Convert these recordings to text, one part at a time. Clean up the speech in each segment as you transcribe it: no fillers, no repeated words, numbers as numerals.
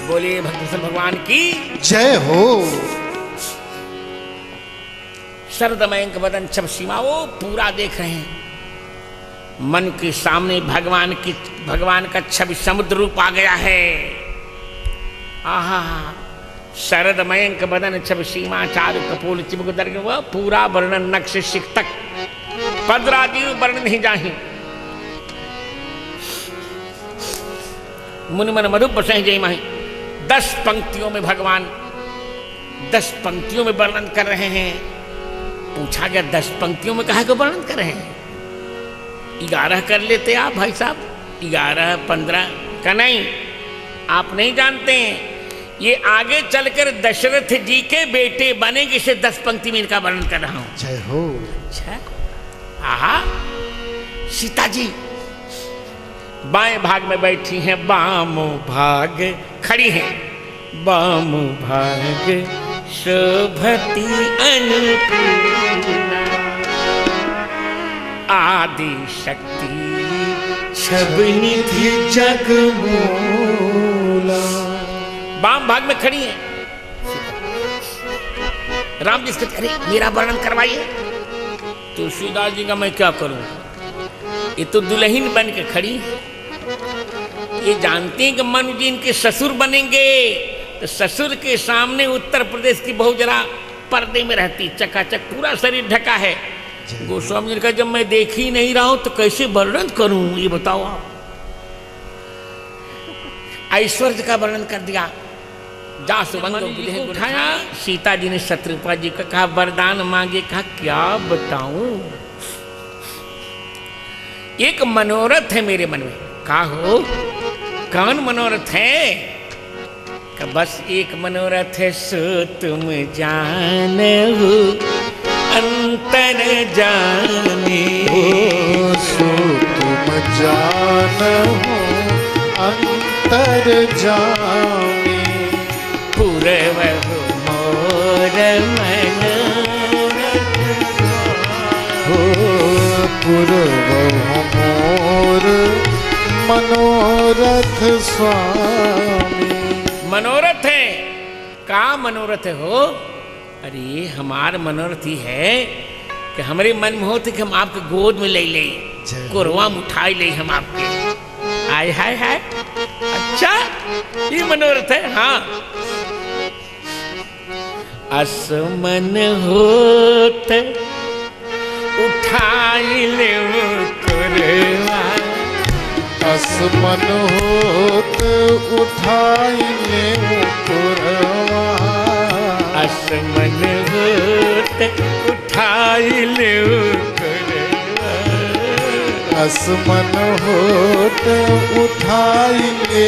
बोलिए भक्तवत्सल भगवान की जय हो। शरदमय बदन छब सीमा वो पूरा देख रहे हैं। मन के सामने भगवान का छवि समुद्र रूप आ गया है। आहा, शरदमय बदन छब सीमा चारु कपोल चिबुक दर्ग वह पूरा वर्णन नक्श शिख तक पदरादि वर्णन नहीं जाही। मुनिमन मधु प्रसह जय माही। 10 पंक्तियों में भगवान 10 पंक्तियों में वर्णन कर रहे हैं। पूछा गया 10 पंक्तियों में कहा को वर्णन कर रहे हैं? 11 कर लेते आप भाई साहब, 11 15 का नहीं। आप नहीं जानते हैं ये आगे चलकर दशरथ जी के बेटे बनेंगे। इसे 10 पंक्ति में इनका वर्णन कर रहा हूं। जय हो। अच्छा, आहा, सीता जी बाएं भाग में बैठी हैं, बामो भाग खड़ी हैं। बामो भाग शोभती अन्नपूर्णा आदि शक्ति छबनिधि जगमूला। बाम भाग में खड़ी हैं। राम जी से कह मेरा वर्णन करवाइए। तुलसीदास जी का मैं क्या करूं? ये तो दुल्हन बन के खड़ी है। ये जानते हैं कि मनु जी इनके ससुर बनेंगे, तो ससुर के सामने उत्तर प्रदेश की बहू जरा पर्दे में रहती, चकाचक पूरा शरीर ढका है। गोस्वामी जी का जब मैं देख ही नहीं रहा हूं तो कैसे वर्णन करूं, ये बताओ आप। ऐश्वर्य का वर्णन कर दिया। जा सुबंध उठाया। सीता जी ने शत्रुपा जी का कहा वरदान मांगे। कहा क्या बताऊं, एक मनोरथ है मेरे मन में। कहा हो, कौन मनोरथ है? कि बस एक मनोरथ है, सो तुम जानो अंतर जाने। सो तुम जानो अंतर जाने। पूर्व मोर मनोरथ हो, पूर्व मोर मनोरथ स्वामी। मनोरथ है। का मनोरथ हो? अरे हमार मनोरथ ही है कि हमारे मन में होते कि हम आपके गोद में ले ले, कोरवा में उठाई ले हम आपके। आय हाय हाय, अच्छा ये मनोरथ है। हाँ, असमन होत उठाई ले कोरवा। असमन होत उठाई ले कोरवा। असमन होत उठाई ले कोरवा। असमन होत उठाई ले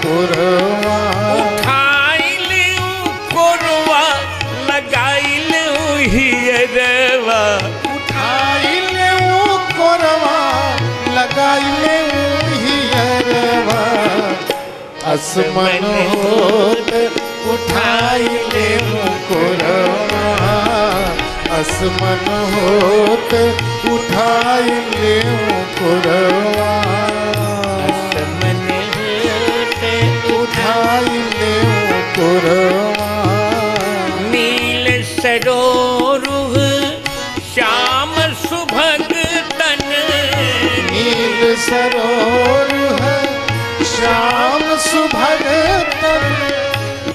कोरवा। उठाई ले कोरवा, लगाई ले हियरवा। उठाई ले कोरवा, लगाई ले हियरवा। असमन होत उठाई ले कोरवा। असमन होत उठाई ले कोरवा। असमन होत उठाई ले कोरवा। नील सरोरुह श्याम सुभग तन। नील सरोर है श्याम सुभग तन।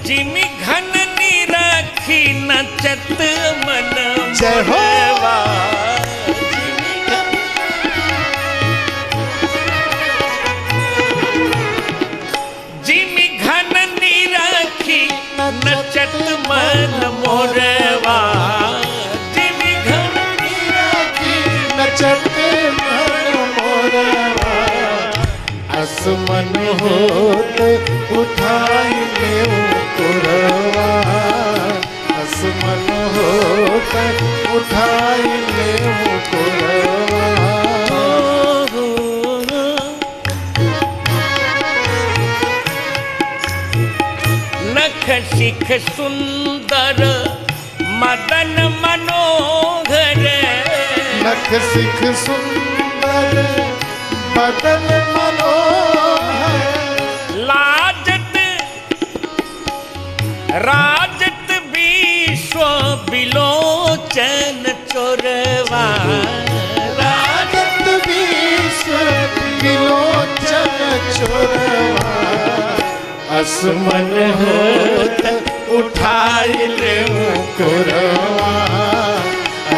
जिमि घन निरखी नचत मन जय हो। मोरवा। जिमि घन निरखी नचत मन मोरवा। जिमि घन निरखी नचत मन मोरवा। असमन होत उठाई ले कोरवा। असमन होत उठाई ले कोरवा। नख शिख सुंदर मदन मनोहर। नख शिख सुंदर मदन मनोहर। लाजत राजत विश्व बिलोचन चोरवा, राजत विश्व बिलोचन चोरवा, असमन होत उठाई ले कोरवा,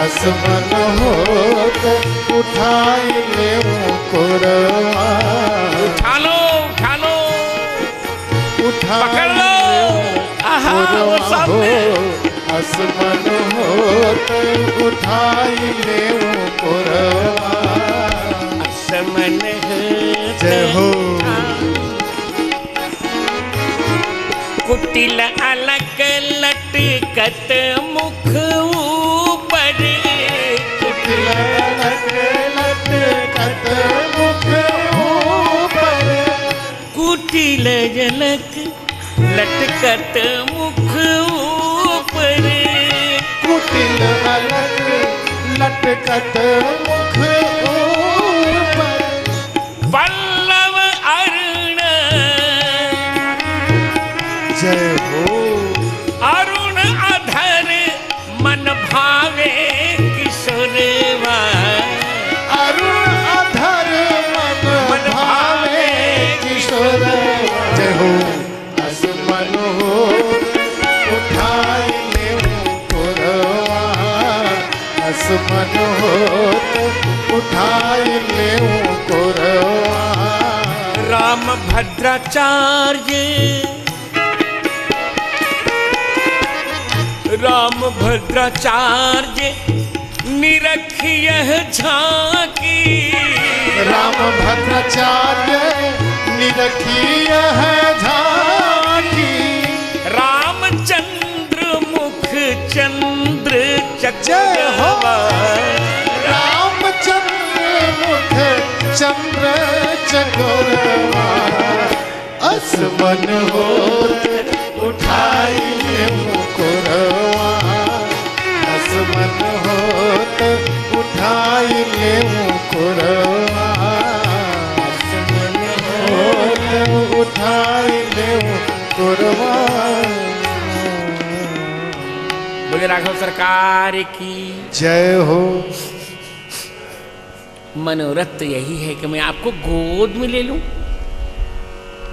असमन होत उठाई ले कोरवा, उठा लो पकड़ लो, आहा वो सामने, असमन होत उठाई ले कोरवा, असमन जय हो। कुटिल अलग लटकत मुख ऊपर, कुटिल अलग लटकत मुख ऊपर, कुटिल झलक लटकत मुख ऊपर, कुटिल अलग लटकत मुख ऊपर, पल्लव अरुण, जय हो। अरुण अधर मन भावे किशोरवा, अरुण अधर मन भावे किशोर, जय हो। असमन होत उठाई ले कोरवा, असमन होत उठाई ले कोरवा, राम भद्राचार्य, राम भद्राचार्य निरखिय झांकी, राम भद्राचार्य निरखिय झांकी, रामचंद्र मुख चंद्र जय हो। चक्रवा, रामचंद्र मुख चंद्र चकोरवा, असमन होत उठाई ले कोरवा, असमन होत उठाई ले कोरवा, असमन होत उठाई ले कोरवा। बोले राघव सरकार की जय हो। मनोरथ तो यही है कि मैं आपको गोद में ले लूं,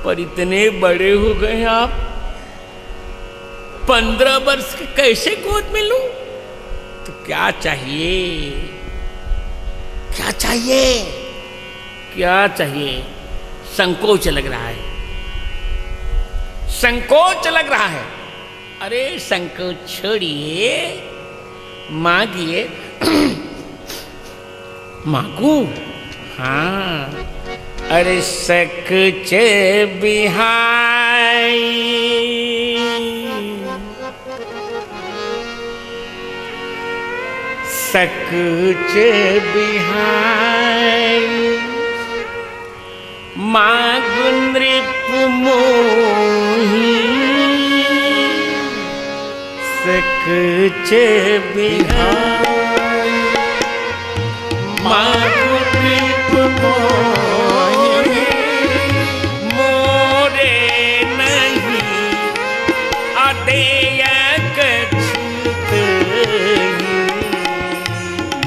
पर इतने बड़े हो गए हैं आप, 15 वर्ष के कैसे गोद में लूं? तो क्या चाहिए, क्या चाहिए, क्या चाहिए? संकोच लग रहा है, संकोच लग रहा है। अरे संकोच छोड़िए, मांगिए। मांगू? हाँ, अरे सकुच बिहाई, सकुच बिहाई, मांगु नृप मोही, सकुच बिहाई, मांगु नृप मोही, मोरे नहीं अदेय कछुत ही,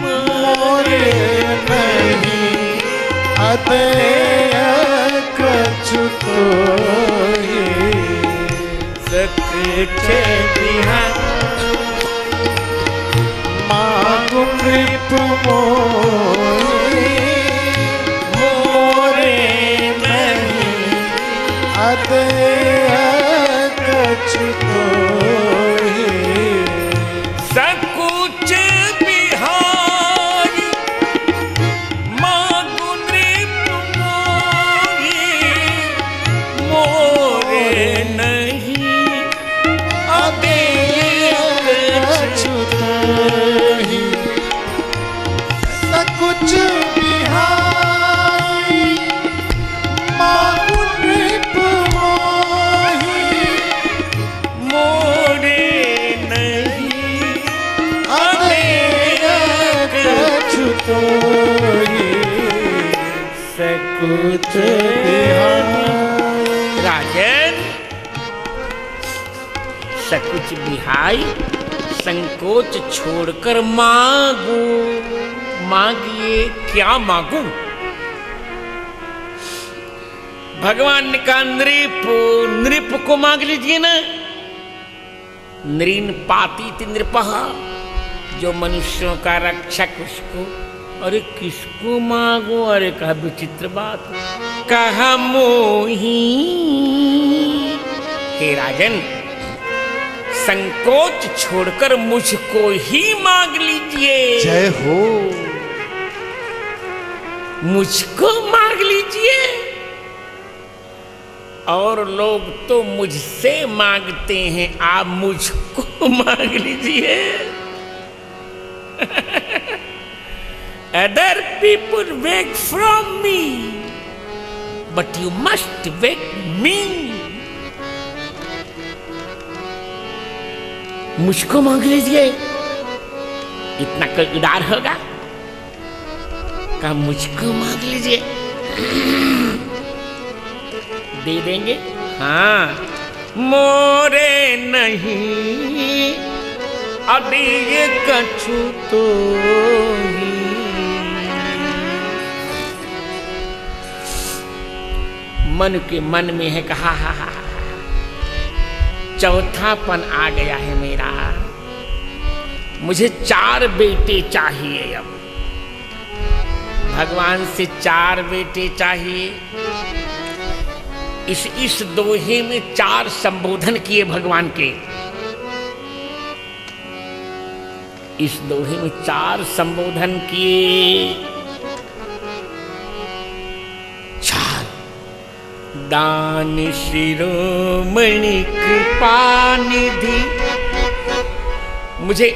मोरे नहीं अदेय कछुत ही, सकुच बिहाई, मांगु नृप मोही, मोरे नहीं अदेय कछुत ही, सकुच बिहारी, मांगु नृप मोही, मोरे नहीं अदेय कछुत ही, सकुच बिहारी, मांगु नृप मोही, मोरे नहीं अदेय कछुत ही, सकुच बिहारी। राजन, सकुच बिहाई संकोच छोड़कर मांगो। मांगिए, क्या मांगू? भगवान ने कहा नृप को मांग लीजिए ना। नृन पाती नृपः, जो मनुष्यों का रक्षक उसको। अरे किसको मांगो? अरे कहा विचित्र बात। कहा मोही। हे राजन, संकोच छोड़कर मुझको ही मांग लीजिए। जय हो। मुझको मांग लीजिए। और लोग तो मुझसे मांगते हैं, आप मुझको मांग लीजिए। Other people beg from me, but you must beg me. मुझको मांग लीजिए। इतना कोई उदार होगा? कहा मुझको मांग लीजिए, दे देंगे। हाँ, मोरे नहीं अभी कछु तो ही। मन के मन में है कहा हा हा, चौथापन आ गया है मेरा। मुझे 4 बेटे चाहिए। अब भगवान से 4 बेटे चाहिए। इस दोहे में 4 संबोधन किए भगवान के। इस दोहे में 4 संबोधन किए। 4 दान शिरोमणि कृपानिधि। मुझे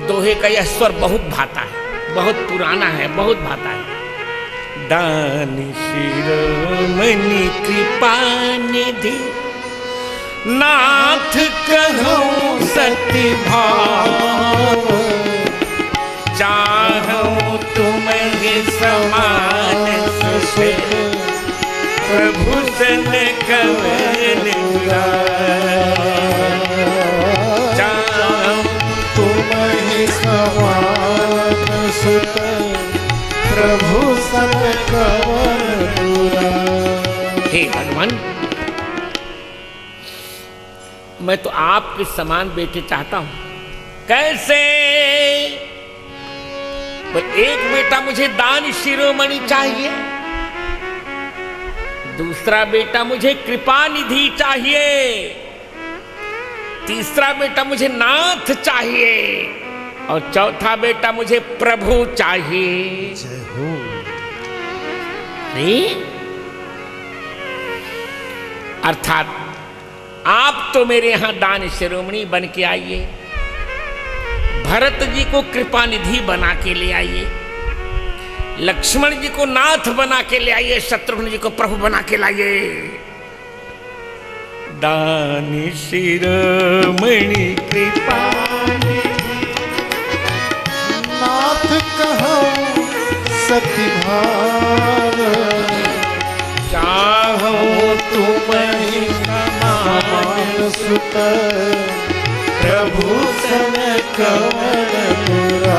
दोहे का यह स्वर बहुत भाता है, बहुत पुराना है, बहुत भाता है। दान शिरोमणि कृपानिधि, नाथ कहूँ सति भाव। चाहूँ तुम्हें समान सुख, प्रभु सन कवन चाहूँ तुम्हें समान सुख, प्रभु सन कवन दूरा। हे भगवान, मैं तो आपके समान बेटे चाहता हूं। कैसे? पर एक बेटा मुझे दान शिरोमणि चाहिए, दूसरा बेटा मुझे कृपा निधि चाहिए, तीसरा बेटा मुझे नाथ चाहिए, और चौथा बेटा मुझे प्रभु चाहिए। जय हो। अर्थात आप तो मेरे यहां दान शिरोमणि बन के आइए, भरत जी को कृपा निधि बना के ले आइए, लक्ष्मण जी को नाथ बना के ले आइए, शत्रुघ्न जी को प्रभु बना के लाइए। दान शिरोमणि कृपा नाथ कहूँ सति भाव। चाहूँ तुम्हें समान सुत, प्रभु सन कवन दूरा।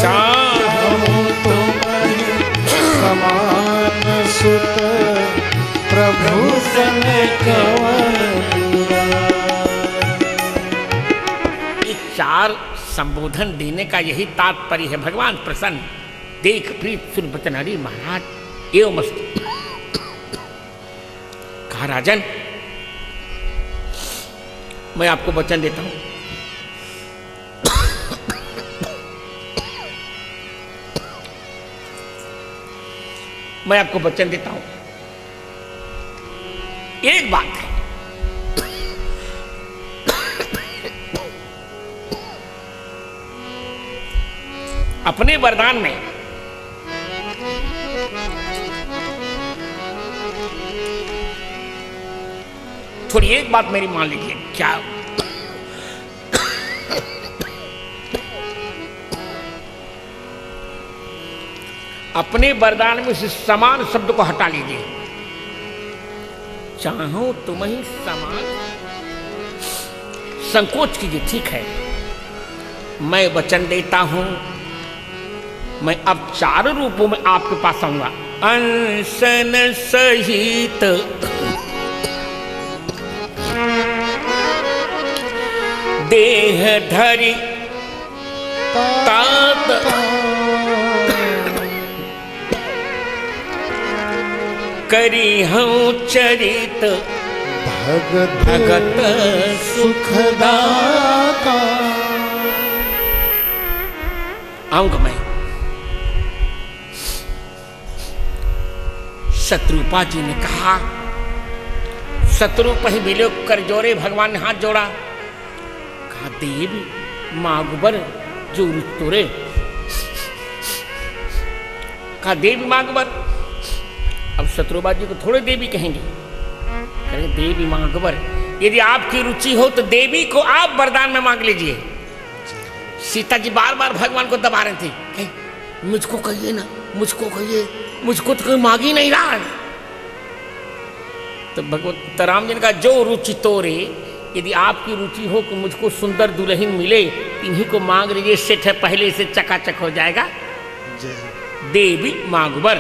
चाहूँ तुम्हें समान सुत, प्रभु सन कवन दूरा। ये 4 संबोधन देने का यही तात्पर्य है। भगवान प्रसन्न, देख प्रीत सुन बचन हरि महाराज एवं मस्त। कहा राजन, मैं आपको वचन देता हूं, मैं आपको वचन देता हूं। एक बात है, अपने वरदान में थोड़ी एक बात मेरी मान लीजिए। क्या? अपने वरदान में से समान शब्द को हटा लीजिए। चाहो तुम ही समान। संकोच कीजिए, ठीक है, मैं वचन देता हूं, मैं अब 4 रूपों में आपके पास आऊंगा। अनशन सहित देह धरि तात करी हूँ चरित भगत सुखदाता। आऊंगा मैं। शत्रुपा जी ने कहा, शत्रुपा ही मिलो कर जोरे। भगवान ने हाथ जोड़ा, कहा देवी मागबर जो तोरे। कहा देवी मागबर। अब शत्रुपा जी को थोड़े देवी कहेंगे, कहे देवी मागबर। यदि आपकी रुचि हो तो देवी को आप वरदान में मांग लीजिए। सीता जी बार बार भगवान को दबा रहे थे, मुझको कहिए ना, मुझको कहिए, मुझको तो कोई मांग ही नहीं रहा है। तो भगवत राम जी ने कहा जो रुचि तोरे, यदि आपकी रुचि हो कि मुझको सुंदर दुल्हन मिले, इन्हीं को मांग लीजिए, सेठ पहले से चकाचक हो जाएगा। देवी मागबर।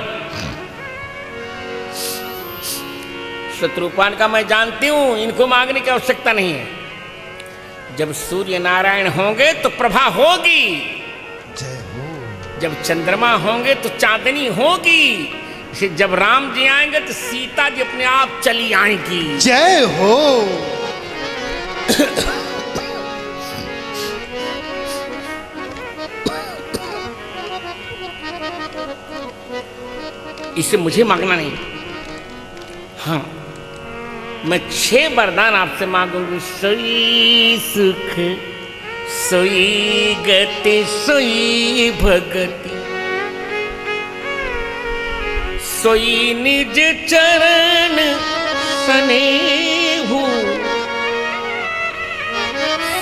शत्रुपान का मैं जानती हूं, इनको मांगने की आवश्यकता नहीं है। जब सूर्य नारायण होंगे तो प्रभा होगी, जब चंद्रमा होंगे तो चांदनी होगी, जब राम जी आएंगे तो सीता जी अपने आप चली आएंगी। जय हो। इसे मुझे मांगना नहीं। हाँ, मैं 6 वरदान आपसे मांगूंगी। सोई सुख सोई गति सोई भगति, सोई निज चरण स्नेहु,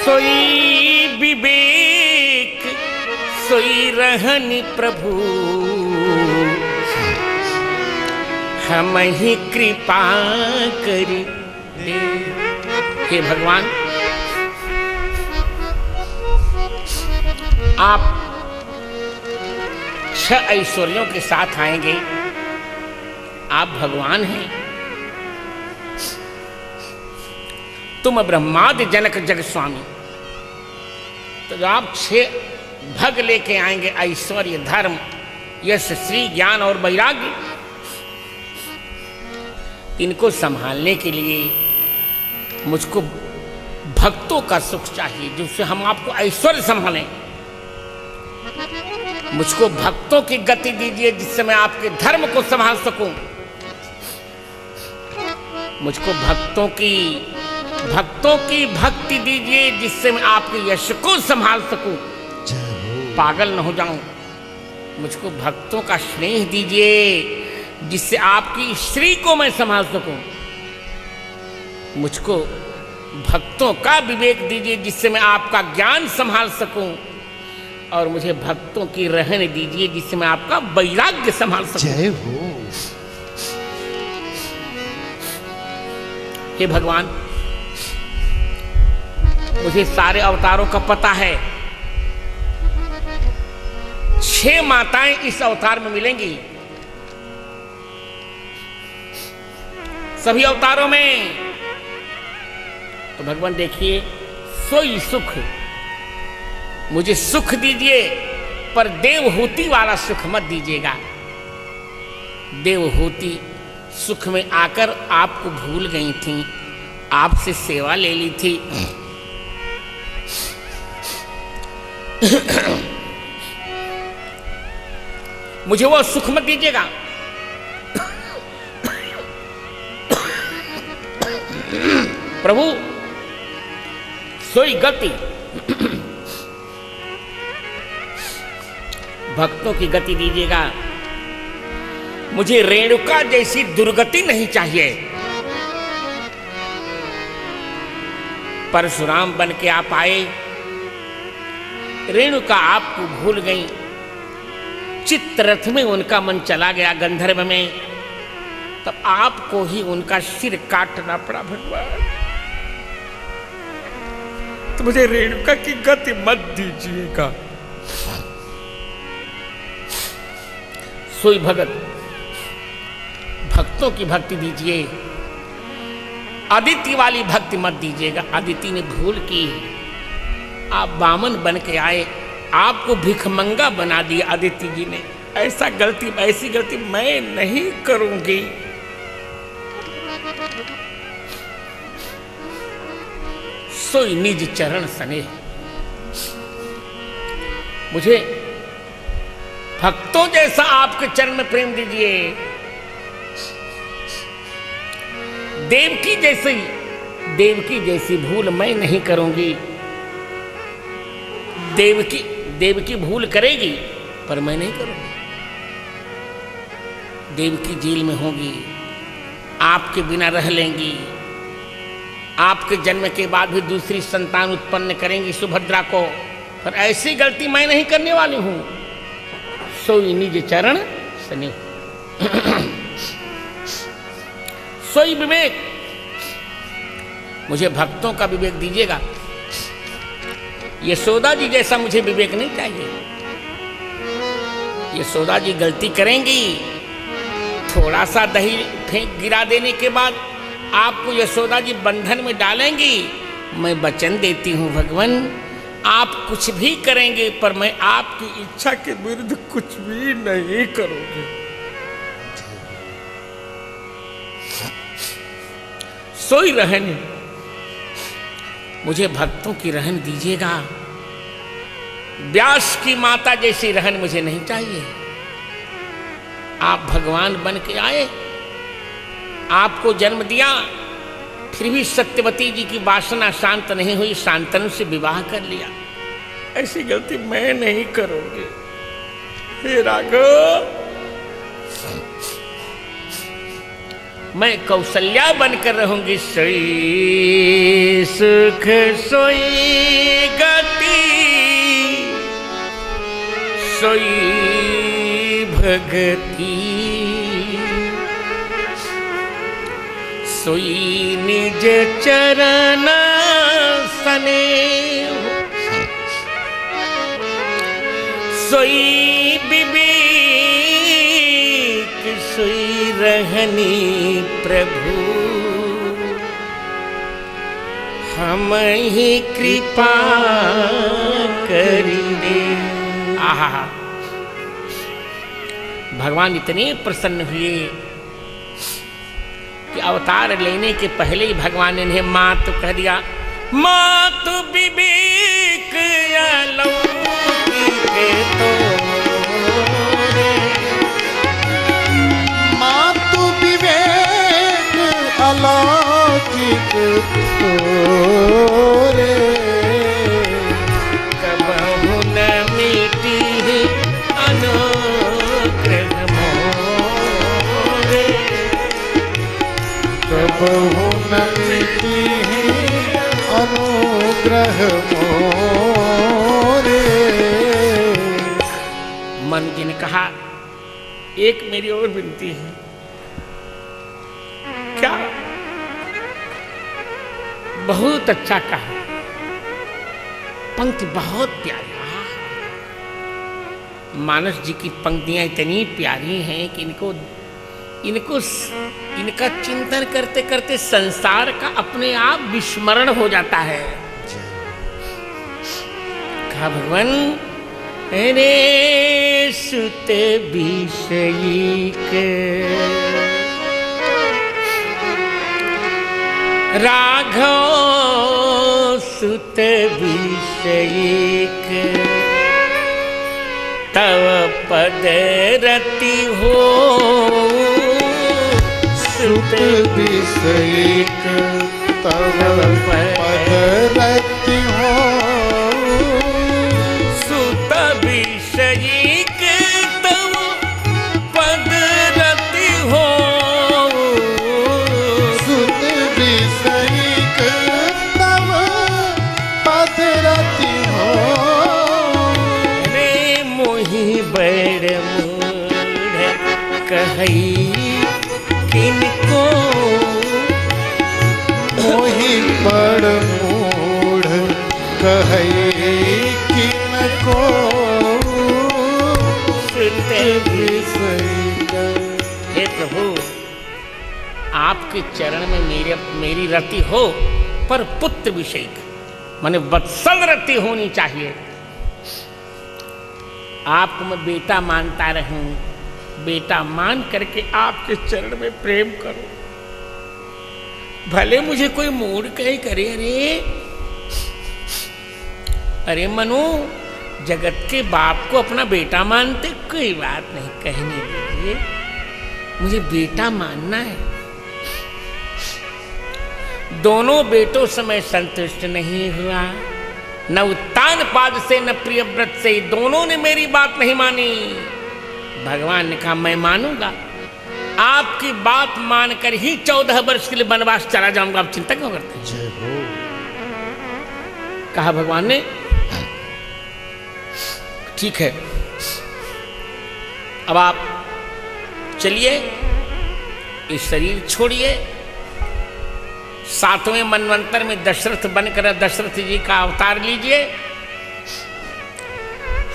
सोई विवेक सोई रहनि प्रभु, हम ही कृपा करी दे। हे भगवान, आप 6 ऐश्वर्यों के साथ आएंगे। आप भगवान हैं, तुम ब्रह्मादि जनक जग स्वामी। तो जो आप 6 भग लेके आएंगे, ऐश्वर्य, धर्म, यश, श्री, ज्ञान और वैराग्य, इनको संभालने के लिए मुझको भक्तों का सुख चाहिए, जिससे हम आपको ऐश्वर्य संभालें। मुझको भक्तों की गति दीजिए, जिससे मैं आपके धर्म को संभाल सकूं। मुझको भक्तों की भक्ति दीजिए, जिससे मैं आपके यश को संभाल सकूं, पागल न हो जाऊं। मुझको भक्तों का स्नेह दीजिए, जिससे आपकी श्री को मैं संभाल सकूं। मुझको भक्तों का विवेक दीजिए, जिससे मैं आपका ज्ञान संभाल सकूं। और मुझे भक्तों की रहन दीजिए, जिससे मैं आपका वैराग्य संभाल सकूं। जय हो। हे भगवान, मुझे सारे अवतारों का पता है। 6 माताएं इस अवतार में मिलेंगी। सभी अवतारों में तो भगवान देखिए, सोई सुख, मुझे सुख दीजिए, पर देवहूति वाला सुख मत दीजिएगा। देवहूति सुख में आकर आपको भूल गई थी, आपसे सेवा ले ली थी। मुझे वो सुख मत दीजिएगा। प्रभु, सोई गति, भक्तों की गति दीजिएगा। मुझे रेणुका जैसी दुर्गति नहीं चाहिए। परशुराम बन के आप आए, रेणुका आपको भूल गई। चित्ररथ में उनका मन चला गया, गंधर्व में। तब आपको ही उनका सिर काटना पड़ा भगवान। तो मुझे रेणुका की गति मत दीजिएगा। सोई भगत भक्तों की भक्ति दीजिए, अदिति वाली भक्ति मत दीजिएगा। अदिति ने भूल की, आप बामन बन के आए, आपको भिखमंगा बना दिया अदिति जी ने। ऐसी गलती मैं नहीं करूंगी। सोई निज चरण सने, मुझे भक्तों जैसा आपके चरण में प्रेम दीजिए। देवकी जैसी भूल मैं नहीं करूंगी। देवकी भूल करेगी पर मैं नहीं करूंगी। देवकी जेल में होगी, आपके बिना रह लेंगी, आपके जन्म के बाद भी दूसरी संतान उत्पन्न करेंगी सुभद्रा को, पर ऐसी गलती मैं नहीं करने वाली हूं। सोई निज चरण सने, सोई विवेक, मुझे भक्तों का विवेक दीजिएगा। यशोदा जी जैसा मुझे विवेक नहीं चाहिए। यशोदा जी गलती करेंगी, थोड़ा सा दही फेंक गिरा देने के बाद आपको यशोदा जी बंधन में डालेंगी। मैं वचन देती हूं भगवान, आप कुछ भी करेंगे पर मैं आपकी इच्छा के विरुद्ध कुछ भी नहीं करूंगी। सोई रहन, मुझे भक्तों की रहन दीजिएगा। व्यास की माता जैसी रहन मुझे नहीं चाहिए। आप भगवान बन के आए, आपको जन्म दिया, फिर भी सत्यवती जी की वासना शांत नहीं हुई, शांतनु से विवाह कर लिया। ऐसी गलती मैं नहीं करूंगी। हे राघव, मैं कौशल्या बनकर रहूंगी। सोई सुख सोई गति, सोई भगति, सोई निज चरण सने, सोई विवेक, सोई रहनी प्रभु, हम ही कृपा करिए। आहा, भगवान इतने प्रसन्न हुए कि अवतार लेने के पहले ही भगवान ने इन्हें मातु कह दिया। मातु विवेक अलौकिक तोरे, मातु विवेक अलौकिक तोरे, कबहु न मिटी अनुग्रह मोरे, कबहु न मिटी अनुग्रह मोरे। मनु जी ने कहा, एक मेरी और विनती है। क्या? बहुत अच्छा कहा, पंक्ति बहुत प्यारी। मानस जी की पंक्तियां इतनी प्यारी हैं कि इनका चिंतन करते करते संसार का अपने आप विस्मरण हो जाता है। कहा भगवान, रे सुत विषयिक राघव, सुत विषयिक तव पद रति हो, सुत विषयिक तव पद रति हो, सुत विषयिक तव पद रति हो, सुत विषयिक तव पद रति हो। रे मोहि बड़ मूढ़ कहई किन बड़ मूढ़ कहै कि न को हे प्रभु, आपके चरण में मेरी रति हो, पर पुत्र विषय माने वत्सल रति होनी चाहिए। आपको मैं बेटा मानता रहूं, बेटा मान करके आपके चरण में प्रेम करूं। भले मुझे कोई मूड कहीं करे, अरे मनु, जगत के बाप को अपना बेटा मानते, कोई बात नहीं, कहने दीजिए, मुझे बेटा मानना है। दोनों बेटों से मैं संतुष्ट नहीं हुआ, न उत्तान पाद से न प्रियव्रत से, दोनों ने मेरी बात नहीं मानी। भगवान ने कहा मैं मानूंगा, आपकी बात मानकर ही 14 वर्ष के लिए वनवास चला जाऊंगा, आप चिंता क्यों करते हैं? जय हो। कहा भगवान ने, ठीक है, अब आप चलिए, इस शरीर छोड़िए, 7वें मनवंतर में दशरथ बनकर दशरथ जी का अवतार लीजिए,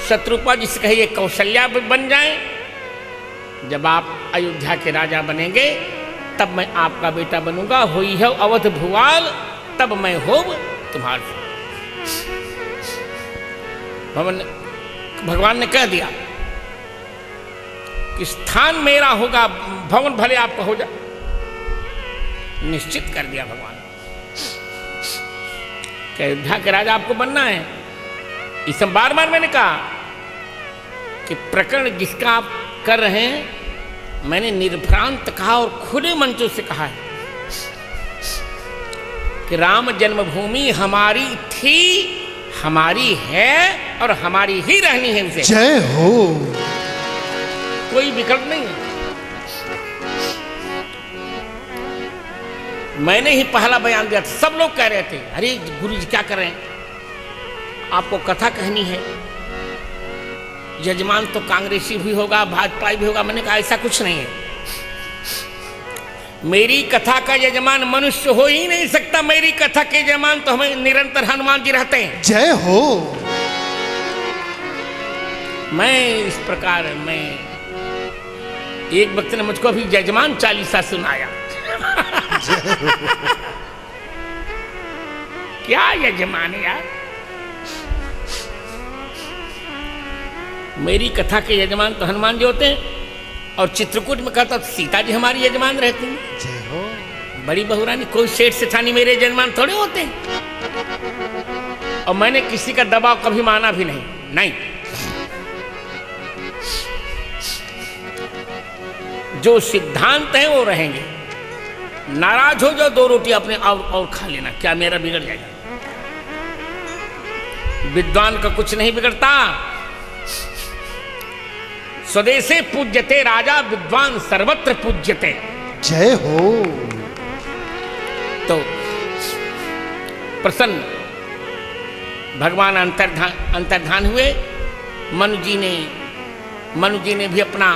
शत्रुपा जिसे कहिए कौशल्या बन जाए। जब आप अयोध्या के राजा बनेंगे तब मैं आपका बेटा बनूंगा, होई है अवध भुआल, तब मैं हो तुम्हारा। भगवान ने कह दिया कि स्थान मेरा होगा, भवन भले आपका हो जाए, निश्चित कर दिया भगवान कि अयोध्या के राजा आपको बनना है। इस बार बार मैंने कहा कि प्रकरण जिसका आप कर रहे हैं, मैंने निर्भ्रांत कहा और खुले मंचों से कहा है कि राम जन्मभूमि हमारी थी, हमारी है और हमारी ही रहनी है उसे। जय हो। कोई विकल्प नहीं है। मैंने ही पहला बयान दिया था, सब लोग कह रहे थे अरे गुरु जी क्या कर रहे हैं, आपको कथा कहनी है, यजमान तो कांग्रेसी भी होगा, भाजपा भी होगा। मैंने कहा ऐसा कुछ नहीं है, मेरी कथा का यजमान मनुष्य हो ही नहीं सकता, मेरी कथा के यजमान तो हमें निरंतर हनुमान जी रहते हैं। जय हो। मैं इस प्रकार, मैं एक वक्त ने मुझको भी यजमान चालीसा सुनाया। क्या यजमान यार, मेरी कथा के यजमान तो हनुमान जी होते हैं, और चित्रकूट में कहता सीता जी हमारी यजमान रहती हैं। जय हो। बड़ी बहुरानी, कोई सेठ सेठानी मेरे यजमान थोड़े होते हैं, और मैंने किसी का दबाव कभी माना भी नहीं। जो सिद्धांत है वो रहेंगे, नाराज हो जाओ 2 रोटी अपने और खा लेना, क्या मेरा बिगड़ जाएगा? विद्वान का कुछ नहीं बिगड़ता। स्वदेशे पूज्यते राजा, विद्वान सर्वत्र पूज्यते। जय हो। तो प्रसन्न भगवान अंतर्धान हुए। मनु जी ने भी अपना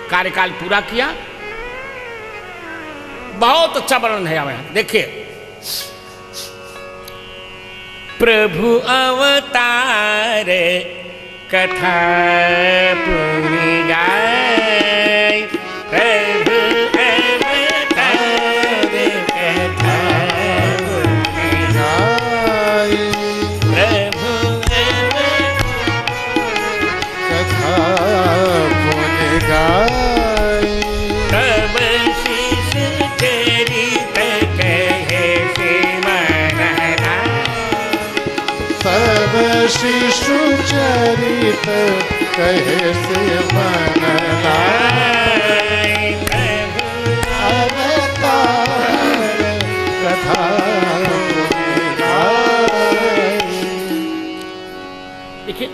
कार्यकाल पूरा किया। बहुत अच्छा वर्णन है यहाँ, देखिए, प्रभु अवतार कथा पूरी गाय, प्रभु अवतार कथा पूरी गाय, प्रभु कथा पूरी गाय, तब शिशु चरित कहे सिमरना, तब शिशु चरित कहे सिमरना, अवतार कथा पूरी गाय। देखिए,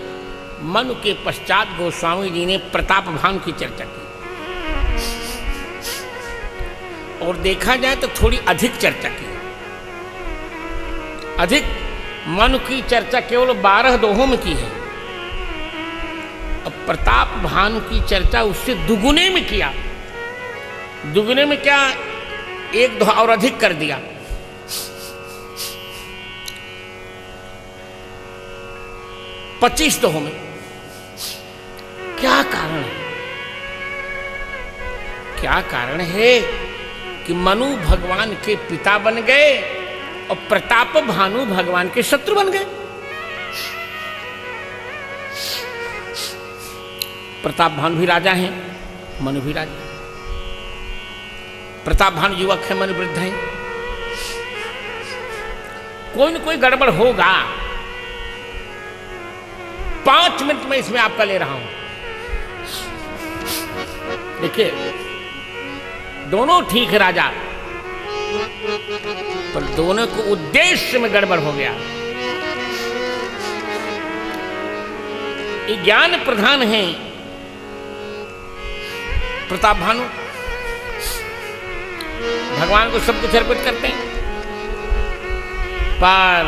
मनु के पश्चात गोस्वामी जी ने प्रताप भानु की चर्चा की, और देखा जाए तो थोड़ी अधिक चर्चा की। अधिक मनु की चर्चा केवल 12 दोहों में की है, और प्रताप भानु की चर्चा उससे दुगुने में किया। दुगुने में क्या, 1 दोहा और अधिक कर दिया। 25 तो हो में। क्या कारण है? क्या कारण है कि मनु भगवान के पिता बन गए और प्रताप भानु भगवान के शत्रु बन गए। प्रताप भानु भी राजा हैं, मनु भी राजा। प्रताप भानु युवक है, मनु वृद्ध है। कोई न कोई गड़बड़ होगा। 5 मिनट में इसमें आपका ले रहा हूं। देखिए, दोनों ठीक है राजा, पर दोनों को उद्देश्य में गड़बड़ हो गया। ये ज्ञान प्रधान है प्रताप भानु, भगवान को सब कुछ अर्पित करते हैं, पर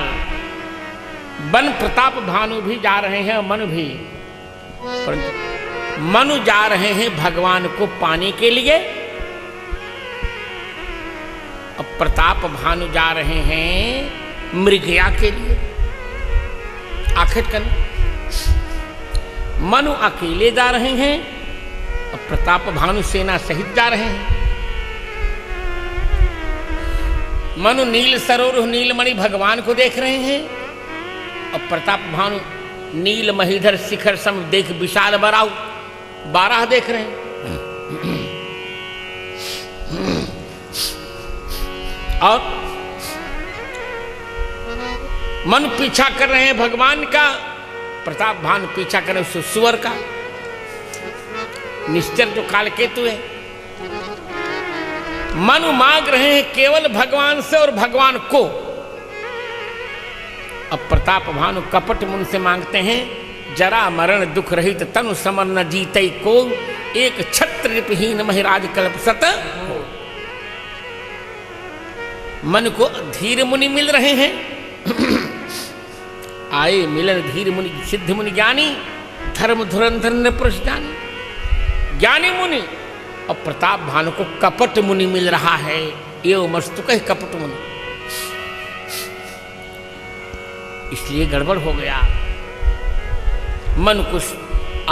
वन प्रताप भानु भी जा रहे हैं और मनु भी, परंतु मनु जा रहे हैं भगवान को पाने के लिए और प्रताप भानु जा रहे हैं मृगया के लिए आखिर करने। मनु अकेले जा रहे हैं और प्रताप भानु सेना सहित जा रहे हैं। मनु नील सरोवर नीलमणि भगवान को देख रहे हैं और प्रताप भानु नील महीधर शिखर सम देख विशाल बराउ 12 देख रहे हैं। और मन पीछा कर रहे हैं भगवान का, प्रताप भानु पीछा कर रहे हैं सुअर का। निश्चर जो कालकेतु है, मनु मांग रहे हैं केवल भगवान से और भगवान को। अब प्रताप भानु कपट मुन से मांगते हैं, जरा मरण दुख रहित तनु समर न जीते को, एक छत्र रिपहीन महिराज कल्प सत। मन को धीर मुनि मिल रहे हैं। आए मिलन धीर मुनि सिद्ध मुनि ज्ञानी, धर्म धुरंधर न पुरुष जानी। ज्ञानी मुनि और प्रताप भानु को कपट मुनि मिल रहा है। ये मस्तु कह कपट मुनि, इसलिए गड़बड़ हो गया। मन को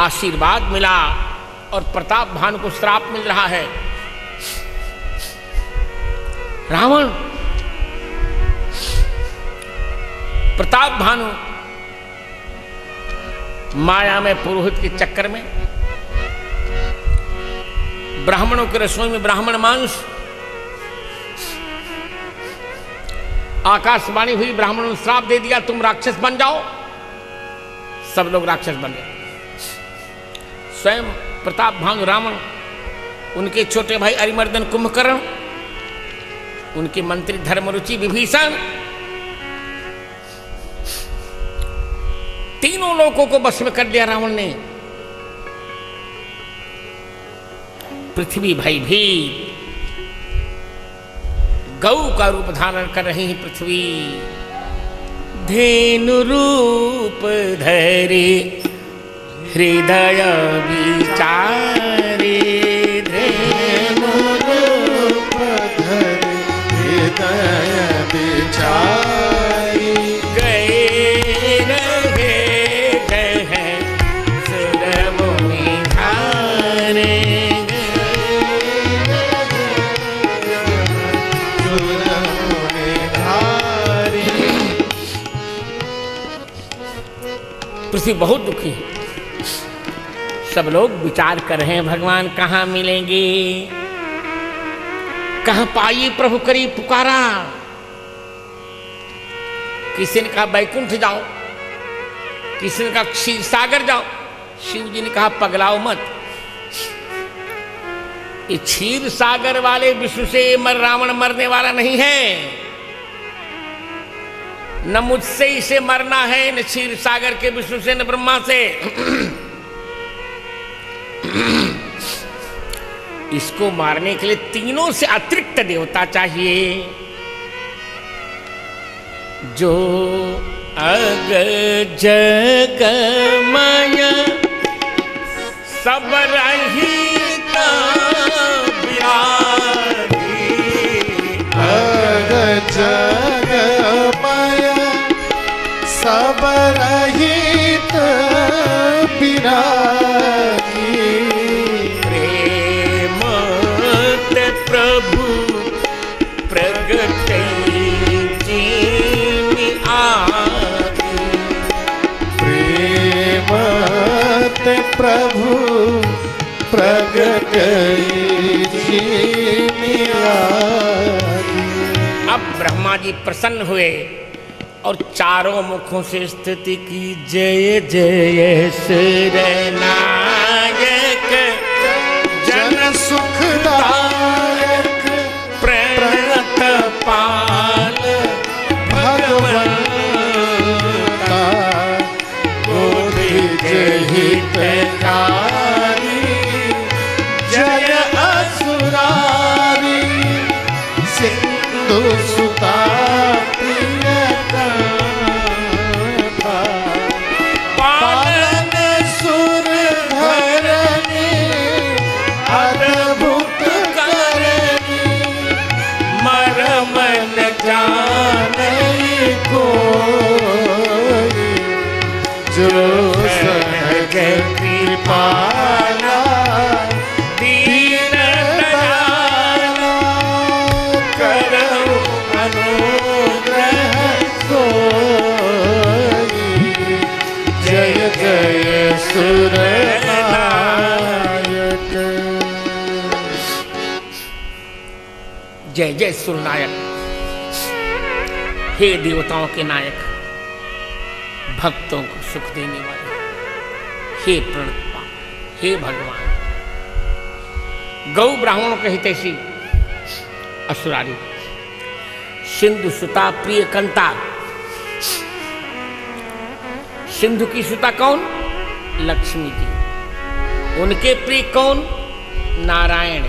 आशीर्वाद मिला और प्रताप भानु को श्राप मिल रहा है। रावण प्रताप भानु माया में पुरोहित के चक्कर में ब्राह्मणों की रसोई में ब्राह्मण मांस, आकाशवाणी हुई, ब्राह्मणों ने श्राप दे दिया तुम राक्षस बन जाओ। सब लोग राक्षस बन गए। स्वयं प्रताप भानु रावण, उनके छोटे भाई अरिमर्दन कुंभकर्ण, उनके मंत्री धर्मरुचि विभीषण, तीनों लोगों को बस में कर दिया रावण ने। पृथ्वी भयभीत, गौ का रूप धारण कर रही है पृथ्वी। धेनु रूप धरे हृदय विचारे, धेनु रूप धरे हृदय विचारे। गए रहे गए सुर मुनि धारे, पृथ्वी बहुत दुखी है। सब लोग विचार कर रहे हैं भगवान कहाँ मिलेंगे, कहाँ पाइए प्रभु करी पुकारा। किसी ने कहा बैकुंठ जाओ, किसी ने कहा क्षीर सागर जाओ। शिव जी ने कहा पगलाओ मत, ये क्षीर सागर वाले विष्णु से रावण मरने वाला नहीं है, न मुझसे इसे मरना है, न क्षीर सागर के विष्णु से, न ब्रह्मा से। इसको मारने के लिए तीनों से अतिरिक्त देवता चाहिए, जो अग जग माया सब रहित बिरागी। अग जग माया सब रहित विरागी प्रेम ते प्रभु प्रगटै जीनि आगी प्रेम ते प्रभु प्रगट जीनि आगी। अब ब्रह्मा जी प्रसन्न हुए और चारों मुखों से स्तुति की, जय जय सुरनायक जन सुखदायक प्रणत पाल भगवंता गोविंद हितकारी जय असुरारी सिंधु सुता जो सहज कृपाला दीन दयाला करो अनुग्रह सोई। जय जय सुरनायक जय जय सुरनायक। हे देवताओं के नायक, भक्तों को सुख देने वाले, हे प्रणतपा, हे भगवान। गौ ब्राह्मणों के हितैषी असुरारी सिंधु सुता प्रिय कंता। सिंधु की सुता कौन? लक्ष्मी जी। उनके प्रिय कौन? नारायण।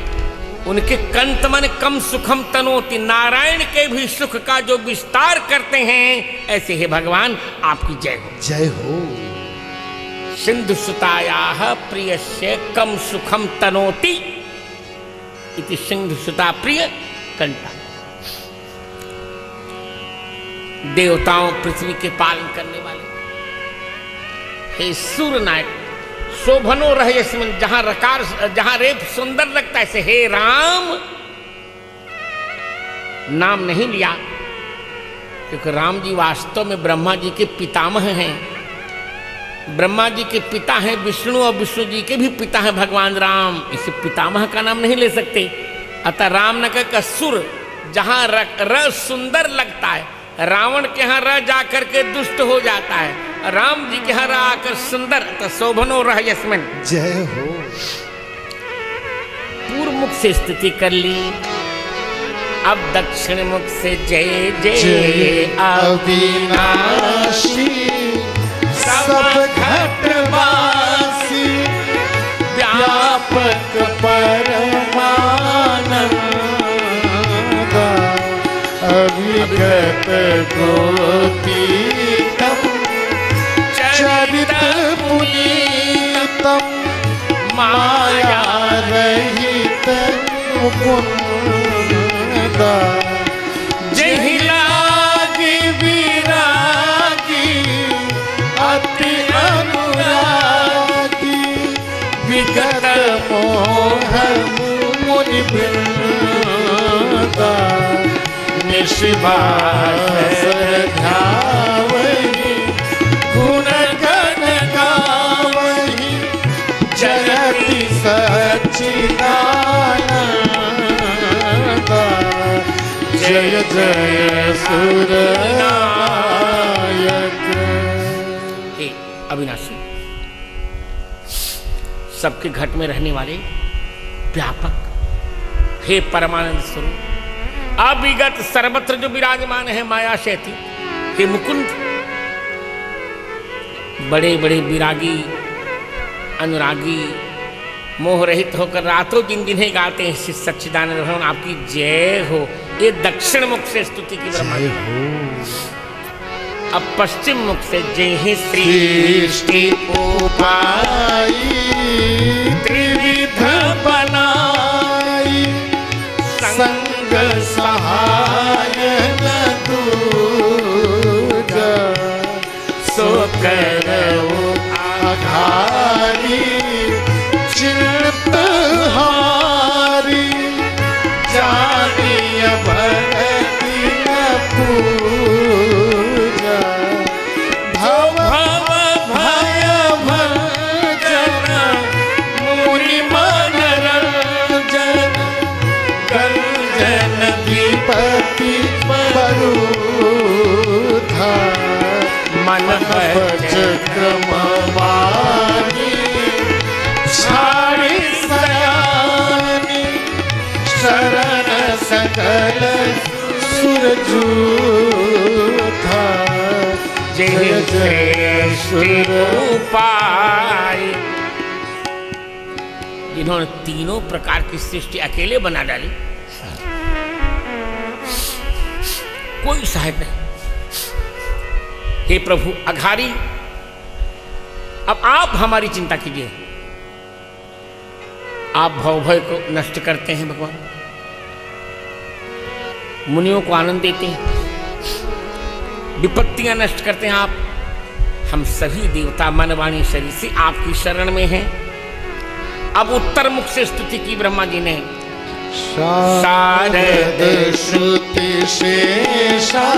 उनके कंत मन कम सुखम तनोति, नारायण के भी सुख का जो विस्तार करते हैं, ऐसे हे भगवान आपकी जय हो। जय हो। सिंधु सुतायाः प्रियस्य कम सुखम तनोति इति सिंधु सुता प्रिय कंता। देवताओं पृथ्वी के पालन करने वाले हे सूर्य नायक, शोभनो रहयस्मिन, जहां रकार जहां रेप सुंदर लगता है, ऐसे हे राम। नाम नहीं लिया क्योंकि राम जी वास्तव में ब्रह्मा जी के पितामह हैं। ब्रह्मा जी के पिता हैं विष्णु और विष्णु जी के भी पिता हैं भगवान राम, इसे पितामह का नाम नहीं ले सकते। अतः राम न कहकर सुर, जहां र सुंदर लगता है, रावण के यहाँ रह जाकर के दुष्ट हो जाता है, राम जी के यहाँ रह आकर सुंदर, तो शोभनो रहयस्मिन। जय हो। पूर्व मुख से स्थिति कर ली, अब दक्षिण मुख से जय जय अविनाशी सब घटवासी व्यापक परमानंद अविगत गोपीतम चरित पुनीतम माया रहित मुकुंद जहि लागी विरागी अति अनुरागी विगत मोह मुनि वृंद निशिभास ध्यावहि गुण गण गावहि जयति सच्चिदानंद जय जय सुरनायक। हे अविनाशी, सबके घट में रहने वाले व्यापक, हे परमानंद स्वरूप, अविगत सर्वत्र जो विराजमान है माया शैती, हे मुकुंद, बड़े बड़े विरागी अनुरागी मोह रहित होकर रातों दिन जिन्हें गाते हैं श्री सच्चिदानंद भगवान आपकी जय हो। ये दक्षिण मुख से स्तुति की ब्रह्मा जी। अब पश्चिम मुख से जय ही सृष्टि उपाई त्रिविध बनाई संग सहाय न दूजा सो करो आघात मन चक्रमवाणी छाड़ी सयानी शरण सकल सुरजूथा जय श्रेष्ठ उपाय। जिन्होंने तीनों प्रकार की सृष्टि अकेले बना डाली, कोई सहायता नहीं। हे प्रभु अघारी, अब आप हमारी चिंता कीजिए। आप भवभय को नष्ट करते हैं भगवान, मुनियों को आनंद देते हैं, विपत्तियां नष्ट करते हैं आप। हम सभी देवता मन वाणी शरीर से आपकी शरण में हैं। अब उत्तर मुख से स्तुति की ब्रह्मा जी ने। शारद श्रुति शेषा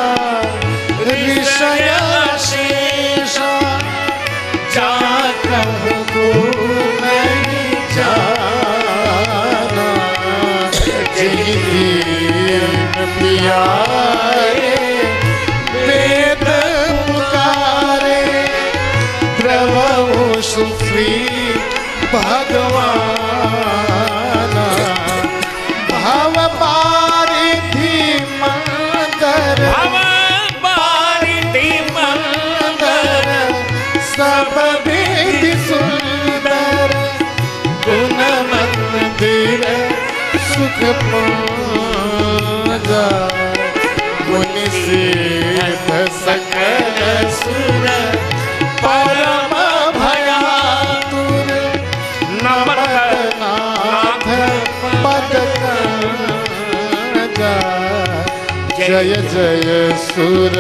ऋषय शेषा जाकहु को नहीं जाना जहि दीन पियारे वेद पुकारे द्रवहु सुश्री भगवान भव बारिधि मंदर सब विधि सुंदर गुण मंदिर सुख पूजा मुनि सिद्ध सकल सुर परम भयातुर नमतनाथ पद कंजा जय जय सुर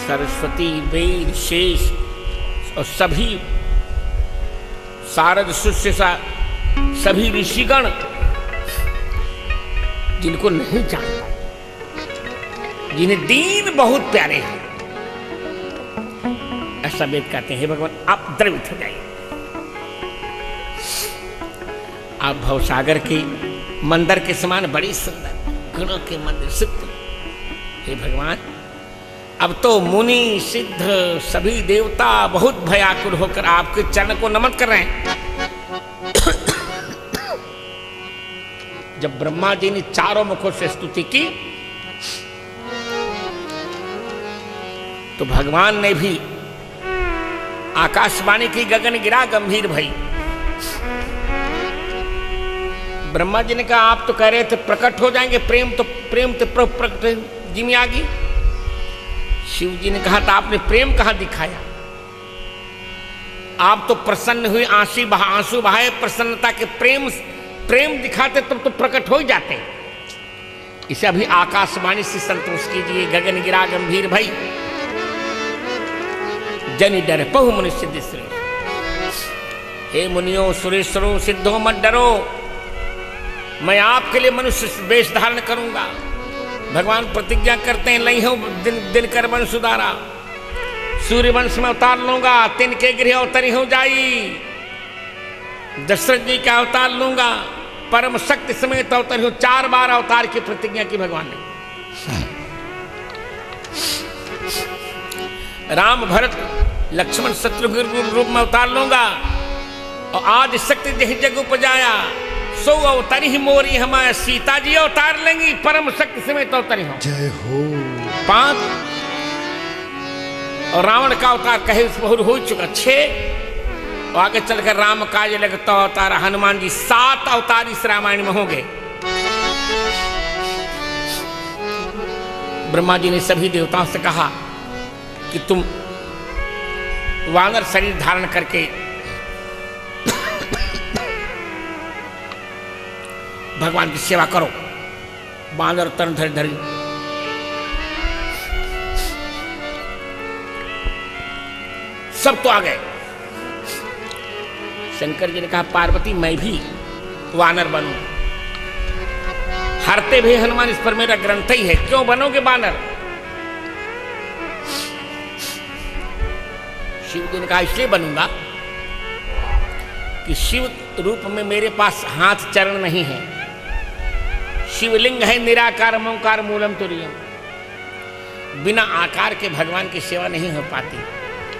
सरस्वती वेद शेष और सभी सारद शिष्य सभी ऋषिगण जिनको नहीं जानता, जिन्हें दीन बहुत प्यारे हैं, ऐसा वेद कहते हैं भगवान आप द्रवित हो जाइए। आप भवसागर के मंदिर के समान बड़ी सुंदर गुणों के मंदिर सिद्ध। हे भगवान, अब तो मुनि सिद्ध सभी देवता बहुत भयाकुल होकर आपके चरण को नमन कर रहे हैं। जब ब्रह्मा जी ने चारों मुखों से स्तुति की तो भगवान ने भी आकाशवाणी की, गगन गिरा गंभीर भई। ब्रह्मा जी ने कहा आप तो कह रहे थे प्रकट हो जाएंगे, प्रेम तो प्रकट जिमी आ गई। शिव जी ने कहा था आपने प्रेम कहां दिखाया, आप तो प्रसन्न हुए, आंसू बहाए प्रसन्नता के, प्रेम दिखाते तब तो प्रकट हो ही जाते। इसे अभी आकाशवाणी से संतोष कीजिए। गगन गिरा गंभीर भई जनि डर पहु मुनि सिद्धि श्रेष्ठ। हे मुनियों सुरेश्वरों सिद्धों मत डरो, मैं आपके लिए मनुष्य वेश धारण करूंगा। भगवान प्रतिज्ञा करते हैं नहीं हो दिन कर वंश सुधारा, सूर्य वंश में अवतार लूंगा, तिनके गृह अवतरी हो जाई। दशरथ जी का अवतार लूंगा, परम शक्ति समेत अवतरी हो। 4 बार अवतार की प्रतिज्ञा की भगवान ने। राम भरत लक्ष्मण शत्रुघ्न रूप में अवतार लूंगा, और आज शक्ति जही जग उपजाया, सो अवतारी ही मोरी हमारे। सीता जी अवतार लेंगी, परम शक्ति समेत अवतरी हो। जय हो 5, और रावण का अवतार कहे हो चुका 6, और आगे चलकर राम काज लगता अवतार हनुमान जी। 7 अवतार इस रामायण में होंगे। ब्रह्मा जी ने सभी देवताओं से कहा कि तुम वानर शरीर धारण करके भगवान की सेवा करो। बानर तन धरी सब तो आ गए। शंकर जी ने कहा पार्वती मैं भी वानर बनूं। हरते भी हनुमान, इस पर मेरा ग्रंथ ही है, क्यों बनोगे बानर? शिव जी ने कहा इसलिए बनूंगा कि शिव रूप में मेरे पास हाथ चरण नहीं है। शिवलिंग है निराकार ओंकार मूलम तुरीयम। बिना आकार के भगवान की सेवा नहीं हो पाती।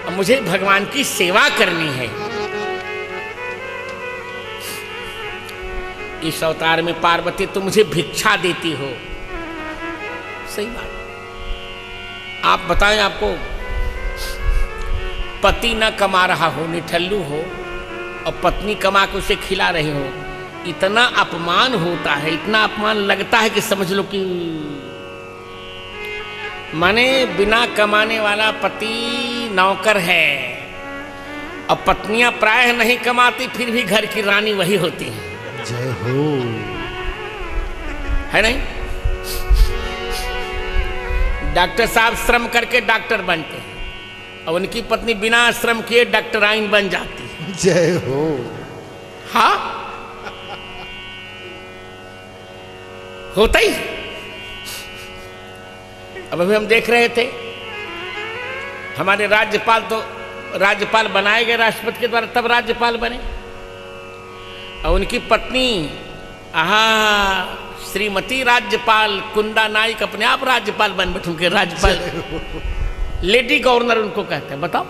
अब मुझे भगवान की सेवा करनी है। इस अवतार में पार्वती तुम मुझे भिक्षा देती हो, सही बात। आप बताएं, आपको पति न कमा रहा हो, निठल्लू हो, और पत्नी कमा के उसे खिला रही हो, इतना अपमान होता है, इतना अपमान लगता है कि समझ लो कि माने बिना कमाने वाला पति नौकर है, और पत्नियां प्रायः नहीं कमाती, फिर भी घर की रानी वही होती है। जय हो। है नहीं? डॉक्टर साहब श्रम करके डॉक्टर बनते हैं, और उनकी पत्नी बिना श्रम किए डॉक्टराइन बन जाती है। जय हो। हाँ, होता ही। अब अभी हम देख रहे थे, हमारे राज्यपाल बनाए गए राष्ट्रपति के द्वारा, तब राज्यपाल बने, और उनकी पत्नी श्रीमती राज्यपाल कुंदा नाइक अपने आप राज्यपाल बन बैठे, उनके राज्यपाल, लेडी गवर्नर उनको कहते हैं। बताओ,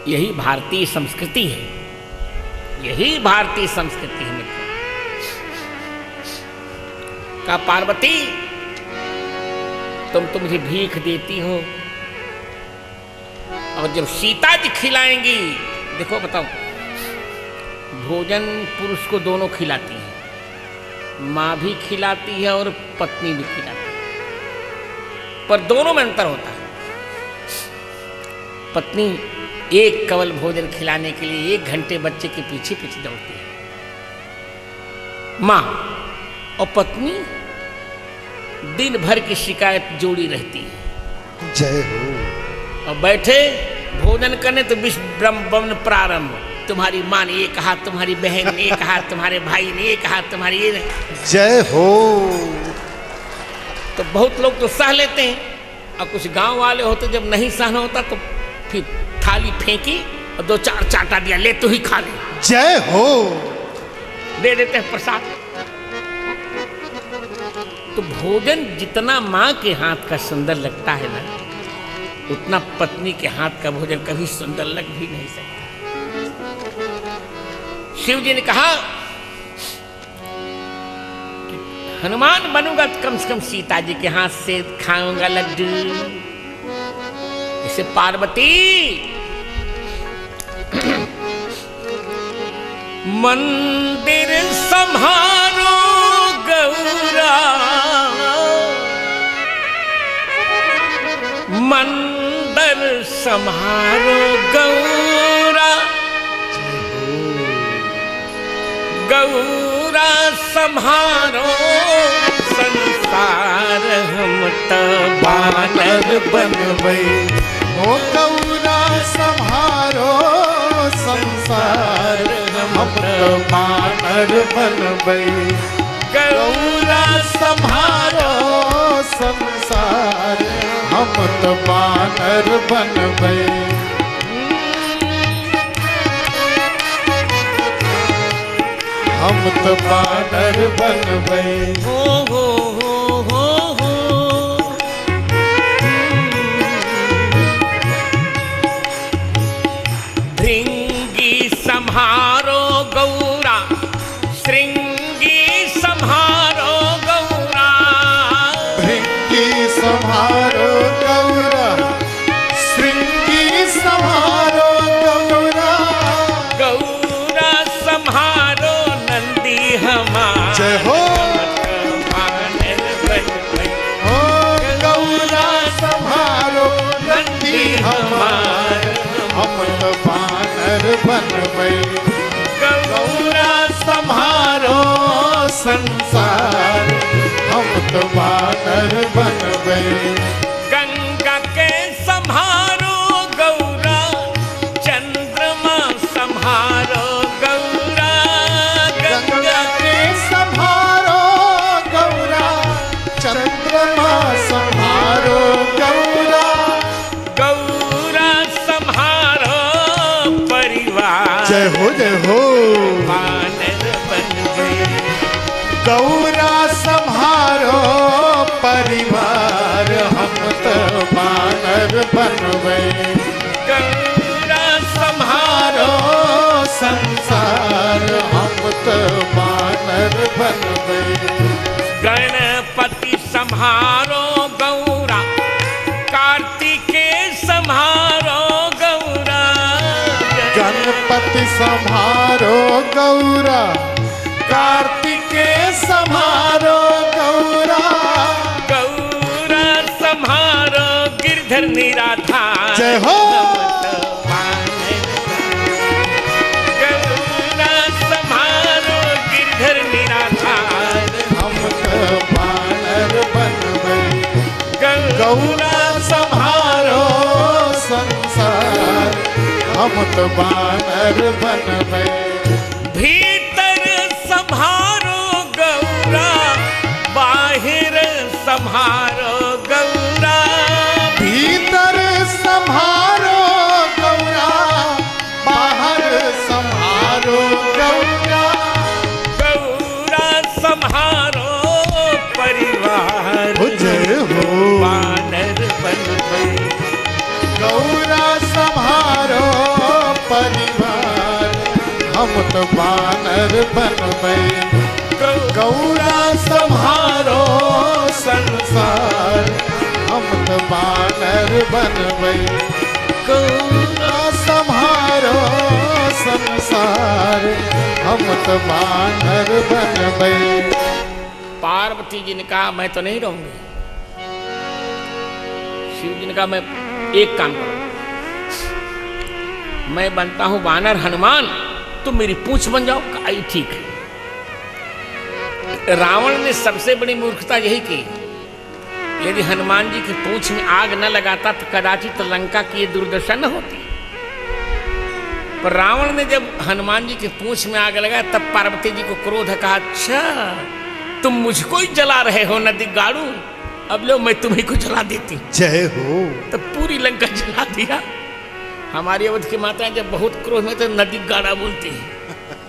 यही भारतीय संस्कृति है, यही भारतीय संस्कृति है मित्रों। का पार्वती तुम तो मुझे भीख देती हो, और जब सीता जी खिलाएंगी, देखो बताओ, भोजन पुरुष को दोनों खिलाती है, माँ भी खिलाती है और पत्नी भी खिलाती है, पर दोनों में अंतर होता है। पत्नी एक कवल भोजन खिलाने के लिए 1 घंटे बच्चे के पीछे पीछे दौड़ती है माँ, और पत्नी दिन भर की शिकायत जोड़ी रहती है। जय हो। और बैठे भोजन करने तो विश्व ब्रह्म प्रारंभ, तुम्हारी माँ ने ये कहा, तुम्हारी बहन ने ये कहा, तुम्हारे भाई ने ये कहा, तुम्हारी ये। जय हो। तो बहुत लोग तो सह लेते हैं, और कुछ गांव वाले होते जब नहीं सहना होता तो फिर थाली फेंकी और 2-4 चाटा दिया, ले तू ही खा ले। जय हो। दे देते हैं प्रसाद। तो भोजन जितना माँ के हाथ का सुंदर लगता है ना, उतना पत्नी के हाथ का भोजन कभी सुंदर लग भी नहीं सकता। शिव जी ने कहा कि हनुमान बनूंगा तो कम से कम सीता जी के हाथ से खाऊंगा लड्डू। इसे पार्वती मंदिर संभारो गौरा, मंदिर संभारो गौरा, गौरा संभारो संसार, हम तो बानर बनबै। ओ गौरा संहारो संसार, हम तो बानर बनबै। गौरा संहारो संसार, हम तो बानर बनबै। हम तो बानर बनबै। हो भृंगी संहारो गौरा, श्रृंगी संहारो गौरा, भृंगी संहारो गौरा, श्रृंगी संहारो गौरा, गौरा संहारो नंदी हमारा। जय हो। ओ गौरा संहारो नंदी हमार, हम तो बानर बनबै। गौरा संहारो संसार, हम तो बानर बनबै। गंगा के संहारो गौरा, चंद्रमा संहारो गौरा, गंगा के संहारो गौरा, चंद्रमा संहारो गौरा, गौरा संहारो परिवार। जय हो जय हो। बानर बन गए। गौरा संहारो बनवे। गौरा संहारो संसार हम तो बानर बनवे। गणपति संहारो गौरा, कार्तिकेय संहारो गौरा। गणपति संहारो गौरा, कार्तिकेय संहारो गौरा। गौरा संहारो गिरधर निराधार। जय हो। गौरा संहारो गिरधर निराधार। हम तो बानर बनवे। गौरा संहारो संसार हम तो बानर बनवे। भीतर संहारो गौरा, बाहिर संहारो गौरा। भीतर संहारो गौरा, बाहर संहारो गौरा। गौरा संहारो परिवार। जय हो। बानर बनवे। गौरा संहारो परिवार हम तो बानर बनवे। गौरा संहारो संसार हम तो बानर बनवे। गौरा संहारो संसार हम तो बानर बनवे। पार्वती जी ने कहा मैं तो नहीं रहूंगी। शिव जी ने कहा मैं एक काम करूं, मैं बनता हूं वानर हनुमान, तुम मेरी पूंछ बन जाओ। कहा ये ठीक है। रावण ने सबसे बड़ी मूर्खता यही की, यदि हनुमान जी की पूंछ में आग न लगाता तो कदाचित लंका की ये दुर्दशा न होती। पर रावण ने जब हनुमान जी की पूंछ में आग लगाया तब पार्वती जी को क्रोध है। कहा अच्छा तुम मुझको ही जला रहे हो नदी गाड़ू, अब लो मैं तुम्ही को जला देती हूँ। जय हो। तब पूरी लंका जला दिया। हमारी अवध की माताएं जब बहुत क्रोध में तो नदी गाड़ा बोलती है।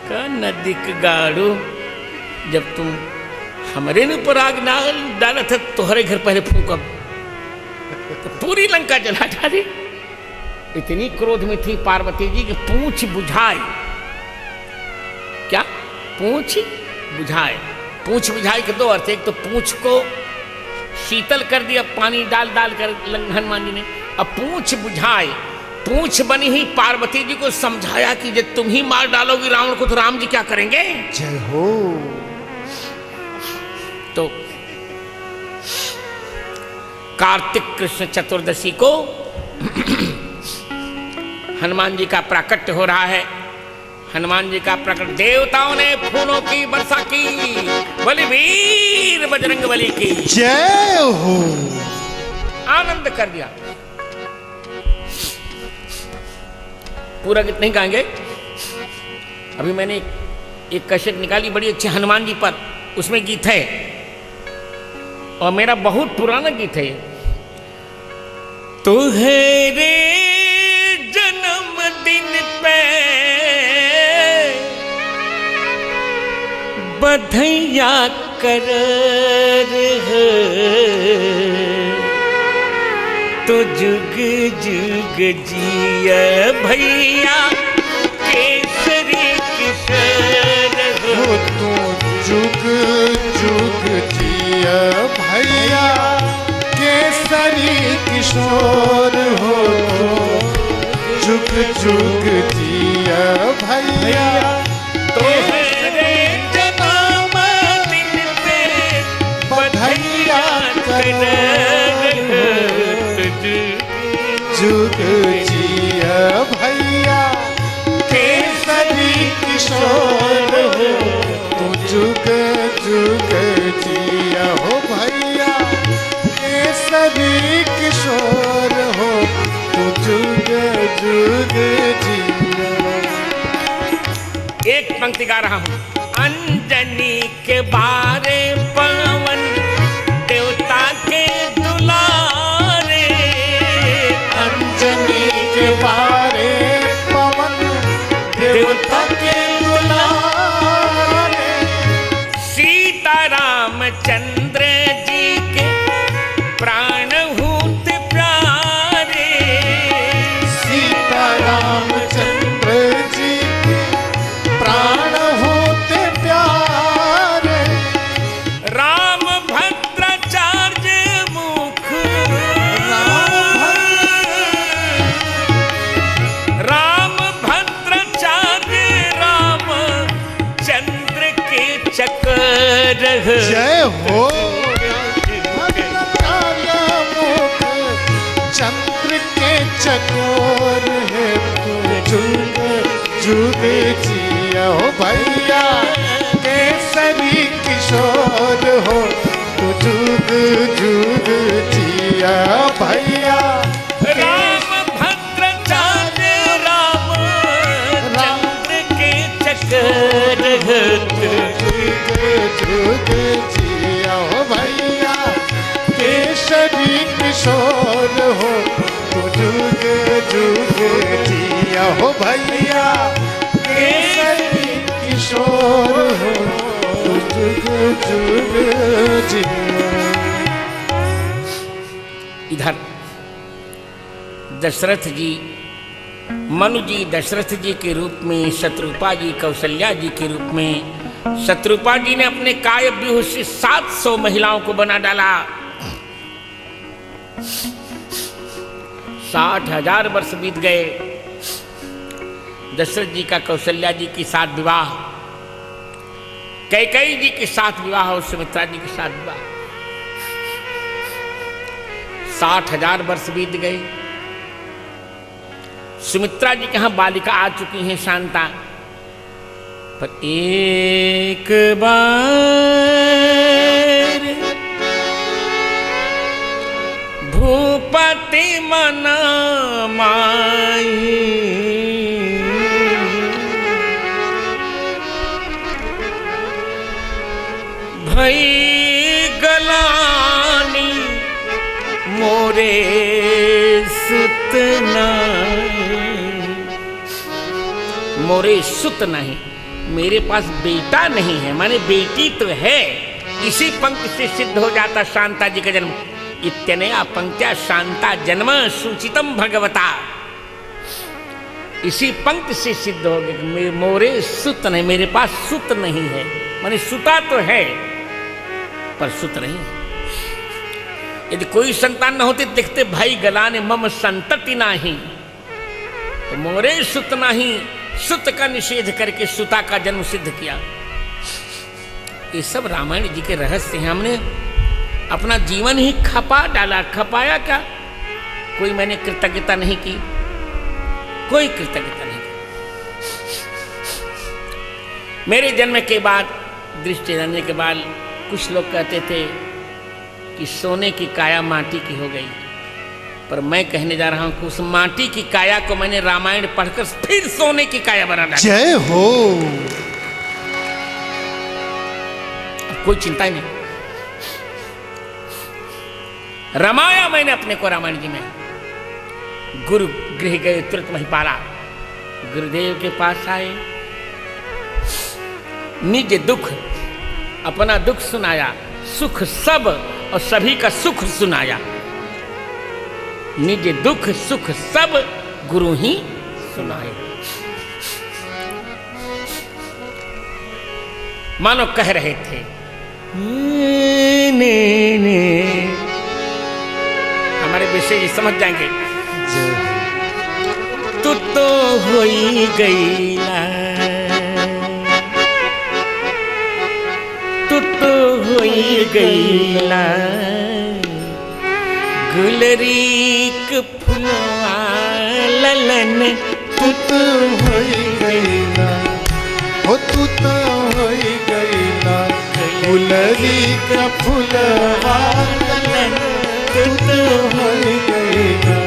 कहा नदी गाड़ू, जब तुम हमारे ऊपर आग ना डाला था तुम्हारे घर पहले फूंकब, तो पूरी लंका जला डाली। इतनी क्रोध में थी पार्वती जी की पूंछ बुझाई। क्या पूंछ बुझाए? पूंछ बुझाई के दो अर्थ, एक तो पूंछ को शीतल कर दिया पानी डाल डाल कर हनुमान जी ने। अब पूंछ बुझाए, पूंछ बनी ही पार्वती जी को समझाया कि जब तुम ही मार डालोगी रावण को तो राम जी क्या करेंगे। जय हो। तो कार्तिक कृष्ण चतुर्दशी को हनुमान जी का प्राकट्य हो रहा है। हनुमान जी का प्रकट, देवताओं ने फूलों की वर्षा की, बलि वीर बजरंग बली की जय हो। आनंद कर दिया। पूरा गीत नहीं गाएंगे, अभी मैंने एक कैसेट निकाली बड़ी अच्छी हनुमान जी पर, उसमें गीत है और मेरा बहुत पुराना गीत है। तुम्हारे जन्मदिन पे बधैया कर तो जुग जुग जिया भैया केसरी किशोर हो। तो जुग जुग जिया भैया केसरी किशोर हो। जुग जुग जिया भैया तुम्हारे जन्मदिन पे बधैया कर जुग जिया भैया केसरी किशोर हो। तू जुग जुग जिया हो भैया केसरी किशोर हो। तू जुग जुग जिया। एक पंक्ति गा रहा हूं। अंजनी के बारे पवन देवता के दुलारे। अंजनी के बारे पवन देवता के दुलारे। सीताराम चंद्र जी के प्राणभूत प्यारे। चकर जय हो काला मुख चंद्र के चकोर है तू जुग जुग जिया हो भैया केसरी किशोर हो तू जुग जुग जिया भैया राम भद्राचार्य राम चंद्र के चकर जुग जिया हो भैया केसरी किशोर हो तू जुग जुग जिया हो भैया केसरी किशोर हो तू जुग जुग जिया। इधर दशरथ जी मनु जी दशरथ जी के रूप में, शत्रुपा जी कौशल्या जी के रूप में। शत्रुपा जी ने अपने काय व्यूह से 700 महिलाओं को बना डाला। 60,000 वर्ष बीत गए। दशरथ जी का कौशल्या जी के साथ विवाह, कैकेयी जी के साथ विवाह और सुमित्रा जी के साथ विवाह। 60,000 वर्ष बीत गए। सुमित्रा जी के यहाँ बालिका आ चुकी हैं शांता, पर एक बार भूपति मना माई भई गलानी मोरे सुतना, मोरे सुत नहीं, मेरे पास बेटा नहीं है, माने बेटी तो है। इसी पंक्ति से सिद्ध हो जाता शांता जी का जन्म। इत्यनया पंक्त्या शांता जन्म सूचितम भगवता। इसी पंक्ति से सिद्ध हो गया मोरे सुत नहीं, मेरे पास सुत नहीं है, माने सुता तो है पर सुत नहीं है। यदि कोई संतान न होती देखते भाई गलाने मम संतति नाही, तो मोरे सुत नहीं, सुत का निषेध करके सुता का जन्म सिद्ध किया। ये सब रामायण जी के रहस्य हैं। हमने अपना जीवन ही खपा डाला। खपाया क्या? कोई मैंने कृतज्ञता नहीं की, कोई कृतज्ञता नहीं की। मेरे जन्म के बाद, दृष्टि रहने के बाद कुछ लोग कहते थे कि सोने की काया माटी की हो गई, पर मैं कहने जा रहा हूं कि उस माटी की काया को मैंने रामायण पढ़कर फिर सोने की काया बना डाला। जय हो। कोई चिंता ही नहीं। रमाया मैंने अपने को रामायण जी में। गुरु गृह गए तुरंत महिपाला, गुरुदेव के पास आए, निज दुख, अपना दुख सुनाया, सुख सब और सभी का सुख सुनाया। निज दुख सुख सब गुरु ही सुनाए। मानो कह रहे थे हमारे विषय समझ जाएंगे। तू तो होई गईला, तू तो होई गईला, गुलरीक फुलवा ललन, तू तो होई गईला, हो तू तो होई गईला, गुलरीक फुलवा ललन, तू तो होई गईला,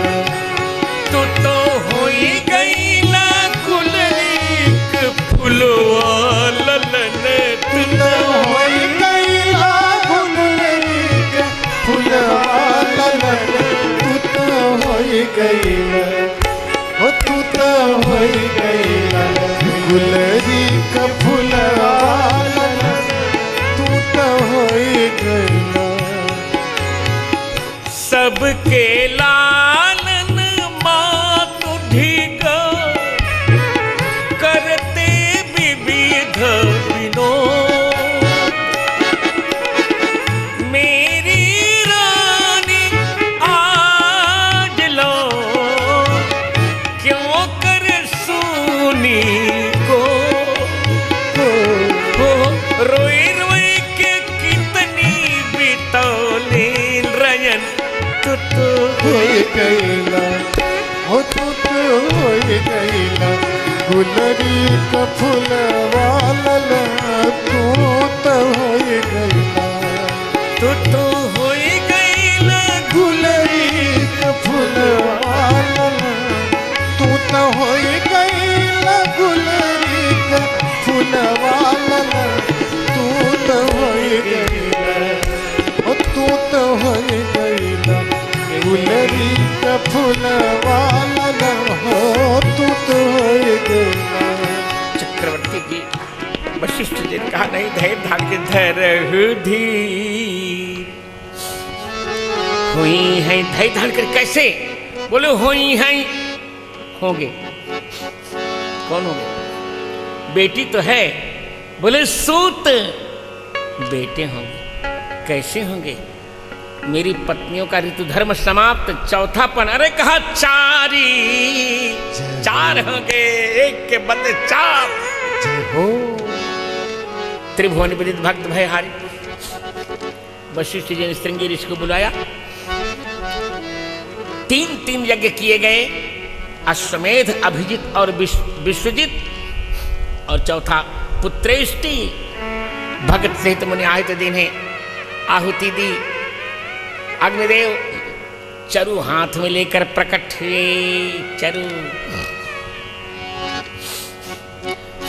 तू तो होई गईला, गुलरीक फुलवा ललन, तू तो होई गईला, गुलरीक फुलवा ललन, तू तो होई गईला, हो तू तो होई गईला, गुलरीक फुलवा ललन, तू तो होई गईला। सबके लालन मातु ढीक करते विविध विनोद, मेरी रानी आज लो क्यों कर सूनी को, रोए तुत होई गईला हो तू तो होई गईला गुलरी का फुलवा ललना तू तो होई गईला तुत होई गईला गुलरी का फुलवा ललना तू तो होई गईला गुलरी का फुलवा ललना तू तो होई गईला ओ तू तो होई गईला गुलरी का फुलवा ललना हो तू तो होई गईला। चक्रवर्ती जी वशिष्ठ जी ने कहा नहीं धैर्य धार के धैर्य धीर हुई है धैर्य धार कर कैसे बोले हुई है होंगे कौन होंगे बेटी तो है बोले सूत बेटे होंगे कैसे होंगे मेरी पत्नियों का ऋतु धर्म समाप्त चौथापन अरे कहा चारी चार होंगे एक के बदले चार हो त्रिभुवन विदित भक्त भयहारी वशिष्ठ जी ने श्रृंगी ऋषि को बुलाया 3 यज्ञ किए गए अश्वमेध अभिजित और विश्वजित और चौथा पुत्रेष्टि भगत सहित मुनि आहित दिन है आहुति दी अग्निदेव चरु हाथ में लेकर प्रकट हुए चरु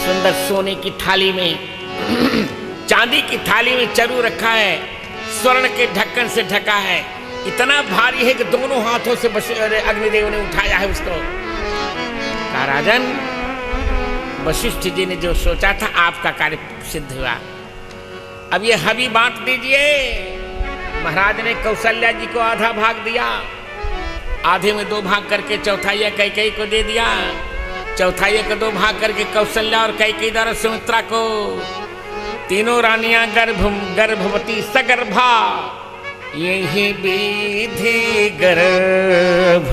सुंदर सोने की थाली में चांदी की थाली में चरु रखा है स्वर्ण के ढक्कन से ढका है इतना भारी है कि दोनों हाथों से अग्निदेव ने उठाया है उसको कहा राजन वशिष्ठ जी ने जो सोचा था आपका कार्य सिद्ध हुआ अब ये हबी बांट दीजिए महाराज ने कौशल्या जी को आधा भाग दिया आधे में 2 भाग करके चौथाई कैकेयी को दे दिया चौथाई को 2 भाग करके कौशल्या और कैकेयी द्वारा सुमित्रा को तीनों रानियां गर्भवती सगर्भा यही विधि गर्भ